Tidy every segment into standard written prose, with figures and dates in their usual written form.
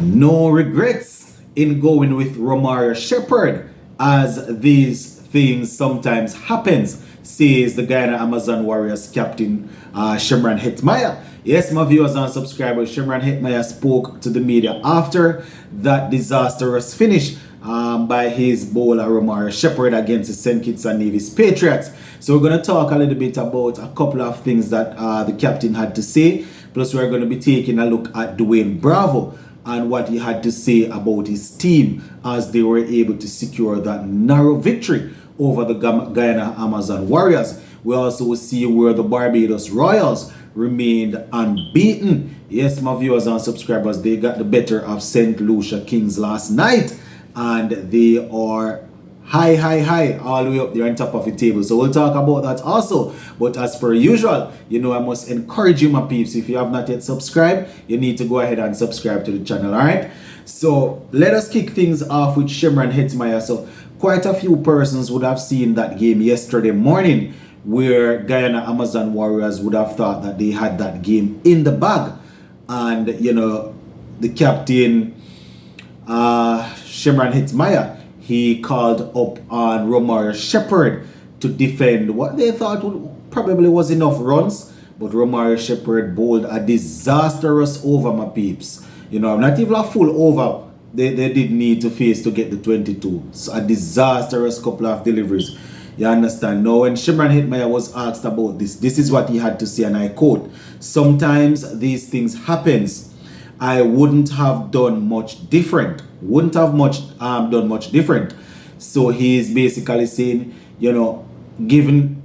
No regrets in going with Romario Shepherd, as these things sometimes happens, says the Guyana Amazon Warriors captain Shimron Hetmyer. Yes, my viewers and subscribers, Shimron Hetmyer spoke to the media after that disastrous finish by his bowler Romario Shepherd against the St. Kitts and Nevis Patriots. So we're going to talk a little bit about a couple of things that the captain had to say. Plus we're going to be taking a look at Dwayne Bravo and what he had to say about his team as they were able to secure that narrow victory over the Guyana Amazon Warriors. We also will see where the Barbados Royals remained unbeaten. Yes, my viewers and subscribers, they got the better of St. Lucia Kings last night, and they are high all the way up there on top of the table. So we'll talk about that also. But as per usual, I must encourage you, my peeps, if you have not yet subscribed, you need to go ahead and subscribe to the channel. All right, so let us kick things off with Shimron Hetmyer. So quite a few persons would have seen that game yesterday morning, where Guyana Amazon Warriors would have thought that they had that game in the bag. And the captain Shimron Hetmyer, he called up on Romario Shepherd to defend what they thought probably was enough runs, but Romario Shepherd bowled a disastrous over, my peeps. Not even a full over they did need to face to get the 22. So a disastrous couple of deliveries. You understand? Now, when Shimron Hetmyer was asked about this is what he had to say, and I quote, "Sometimes these things happens. I wouldn't have done much different. Done much different." So he's basically saying, given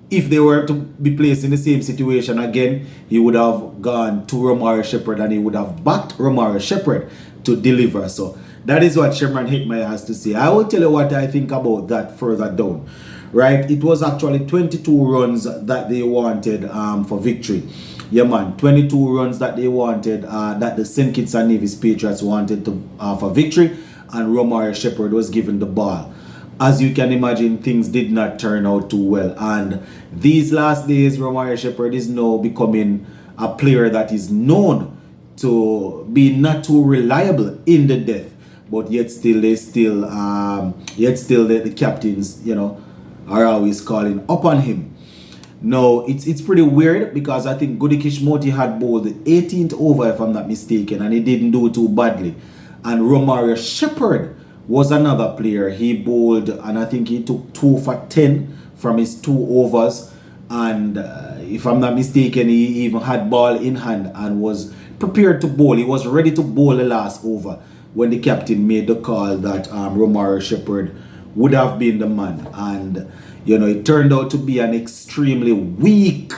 if they were to be placed in the same situation again, he would have gone to Romario Shepherd and he would have backed Romario Shepherd to deliver. So that is what Shimron Hetmyer has to say. I will tell you what I think about that further down. Right? It was actually 22 runs that they wanted for victory. Yeah, man, 22 runs that they wanted, that the St. Kitts and Nevis Patriots wanted to for victory, and Romario Shepherd was given the ball. As you can imagine, things did not turn out too well, and these last days, Romario Shepherd is now becoming a player that is known to be not too reliable in the death, but yet still the captains, are always calling upon him. No, it's pretty weird because I think Goody Kishmoti had bowled the 18th over, if I'm not mistaken, and he didn't do too badly. And Romario Shepherd was another player. He bowled, and I think he took 2 for 10 from his 2 overs. And if I'm not mistaken, he even had ball in hand and was prepared to bowl. He was ready to bowl the last over when the captain made the call that Romario Shepherd would have been the man. And it turned out to be an extremely weak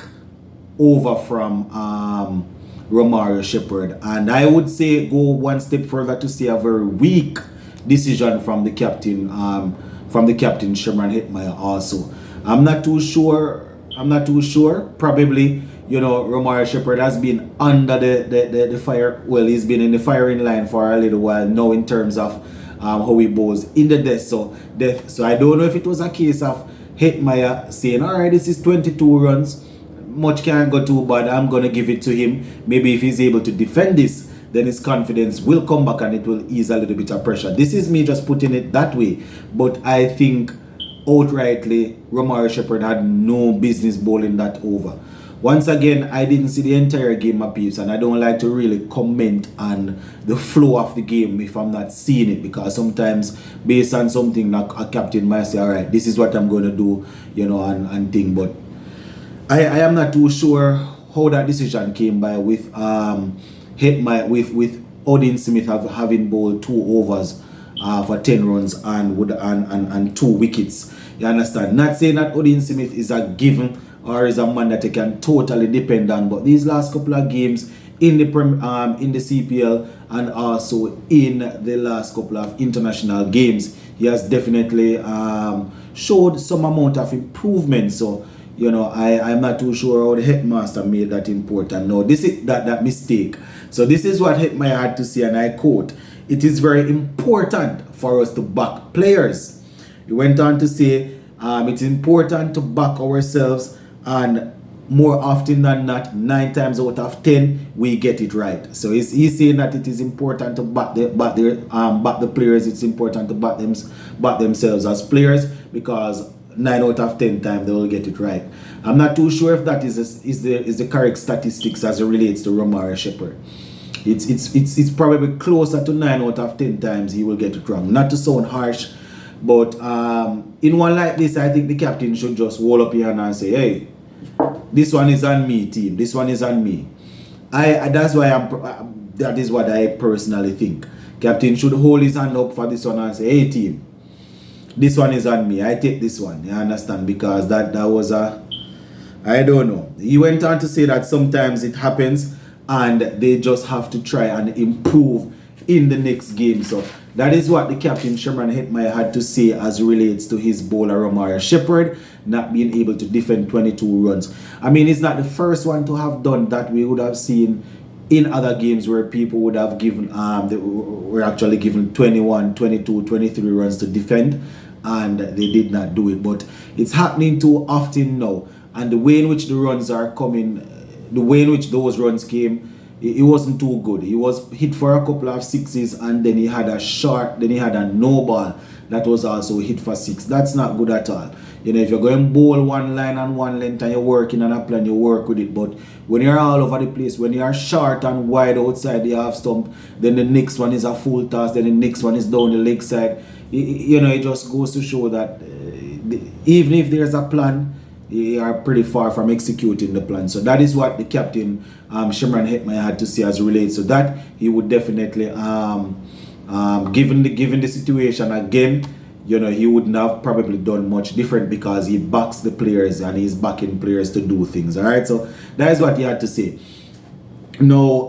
over from Romario Shepherd, and I would say go one step further to say a very weak decision from the captain Shimron Hetmyer also. I'm not too sure. Probably, Romario Shepherd has been under the fire. Well, he's been in the firing line for a little while now in terms of how he bowls in the death. So I don't know if it was a case of Hetmyer saying, all right, this is 22 runs, much can't go too bad, I'm going to give it to him. Maybe if he's able to defend this, then his confidence will come back and it will ease a little bit of pressure. This is me just putting it that way. But I think outrightly, Romario Shepherd had no business bowling that over. Once again, I didn't see the entire game, my peeps, and I don't like to really comment on the flow of the game if I'm not seeing it, because sometimes based on something like a captain might say, all right, this is what I'm going to do, and thing. But I am not too sure how that decision came by with with Odin Smith having bowled 2 overs for 10 runs and 2 wickets. You understand? Not saying that Odin Smith is a given or is a man that you can totally depend on, but these last couple of games in the CPL and also in the last couple of international games, he has definitely showed some amount of improvement. So I'm not too sure how the headmaster made that important. No, this is that mistake. So this is what Hetmyer had to say, and I quote, "It is very important for us to back players." He went on to say, it's important to back ourselves, and more often than not, 9 times out of 10, we get it right. So he's saying that it is important to back the players. It's important to back themselves as players, because 9 out of 10 times they will get it right. I'm not too sure if that is the correct statistics as it relates to Romare Shepherd. It's probably closer to 9 out of 10 times he will get it wrong. Not to sound harsh, but in one like this, I think the captain should just roll up here and say, hey, this one is on me, team. This one is on me. That's why that is what I personally think. Captain should hold his hand up for this one and say, hey, team, this one is on me. I take this one. You understand? Because that was I don't know. He went on to say that sometimes it happens and they just have to try and improve in the next game. So that is what the captain, Sherman Hetmyer, had to say as relates to his bowler, Romare Shepherd, not being able to defend 22 runs. I mean, it's not the first one to have done that. We would have seen in other games where people would have given, they were actually given 21, 22, 23 runs to defend, and they did not do it. But it's happening too often now. And the way in which the runs are coming, the way in which those runs came, it wasn't too good. He was hit for a couple of sixes, and then he had a short, then he had a no ball that was also hit for 6. That's not good at all. You know, if you're going bowl one line and one length and you're working on a plan, you work with it. But when you're all over the place, when you're short and wide outside the half stump, then the next one is a full toss, then the next one is down the leg side. You know, it just goes to show that even if there's a plan, they are pretty far from executing the plan. So that is what the captain, Sherman Hetmyer, had to say as relates to that. He would definitely, given the situation again, you know, he wouldn't have probably done much different, because he backs the players and he's backing players to do things. All right, so that is what he had to say. No,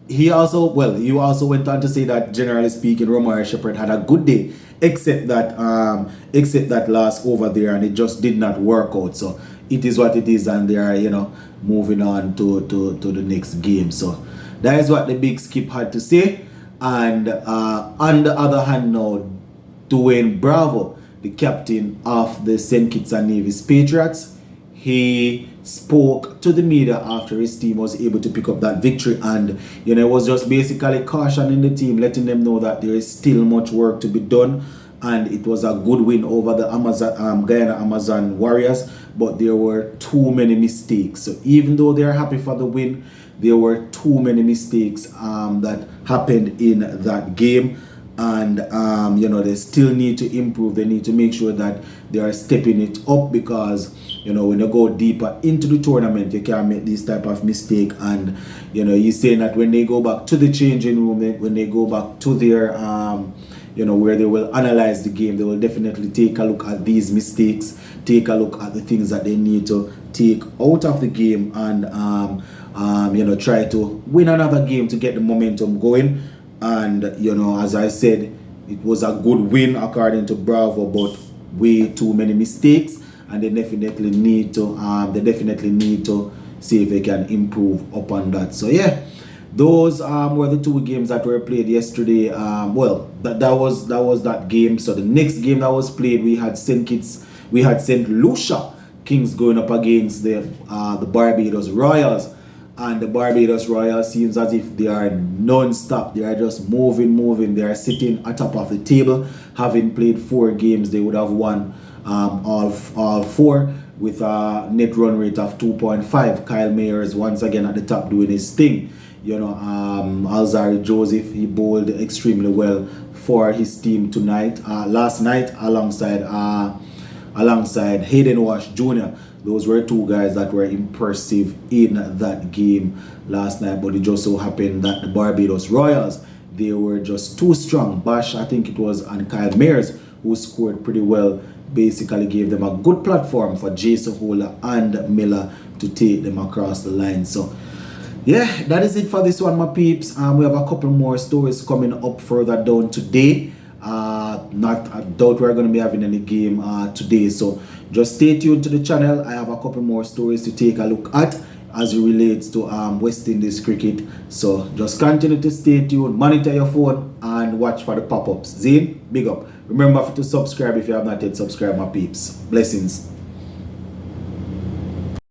he also went on to say that, generally speaking, Romare Shepherd had a good day, except that last over there, and it just did not work out. So it is what it is, and they are, you know, moving on to the next game. So that is what the big skip had to say. And on the other hand, now, Dwayne Bravo, the captain of the St. Kitts and Nevis Patriots, he spoke to the media after his team was able to pick up that victory, and you know, it was just basically cautioning the team, letting them know that there is still much work to be done, and it was a good win over the Guyana Amazon Warriors, but there were too many mistakes. So even though they are happy for the win, there were too many mistakes that happened in that game. And you know, they still need to improve. They need to make sure that they are stepping it up, because you know, when you go deeper into the tournament, you can't make this type of mistake. And you know, he's saying that when they go back to the changing room, when they go back to their you know, where they will analyze the game, they will definitely take a look at these mistakes, take a look at the things that they need to take out of the game, and you know, try to win another game to get the momentum going. And you know, as I said, it was a good win according to Bravo, but way too many mistakes, and they definitely need to see if they can improve upon that. So yeah, those were the two games that were played yesterday. Well, that was that game. So the next game that was played, we had St. Lucia Kings going up against the Barbados Royals. And the Barbados Royals seems as if they are non-stop. They are just moving. They are sitting atop of the table. Having played 4 games, they would have won all 4 with a net run rate of 2.5. Kyle Mayers once again at the top doing his thing. You know, Alzari Joseph, he bowled extremely well for his team last night, alongside Hayden Wash Jr. Those were 2 guys that were impressive in that game last night, but it just so happened that the Barbados Royals, they were just too strong. Bash, I think it was, and Kyle Mayers, who scored pretty well, basically gave them a good platform for Jason Hola and Miller to take them across the line. So yeah, that is it for this one, my peeps. We have a couple more stories coming up further down today. I doubt we're going to be having any game today, so just stay tuned to the channel. I have a couple more stories to take a look at as it relates to West Indies cricket. So just continue to stay tuned, monitor your phone, and watch for the pop-ups. Zane, big up. Remember to subscribe if you have not yet subscribed, my peeps. Blessings.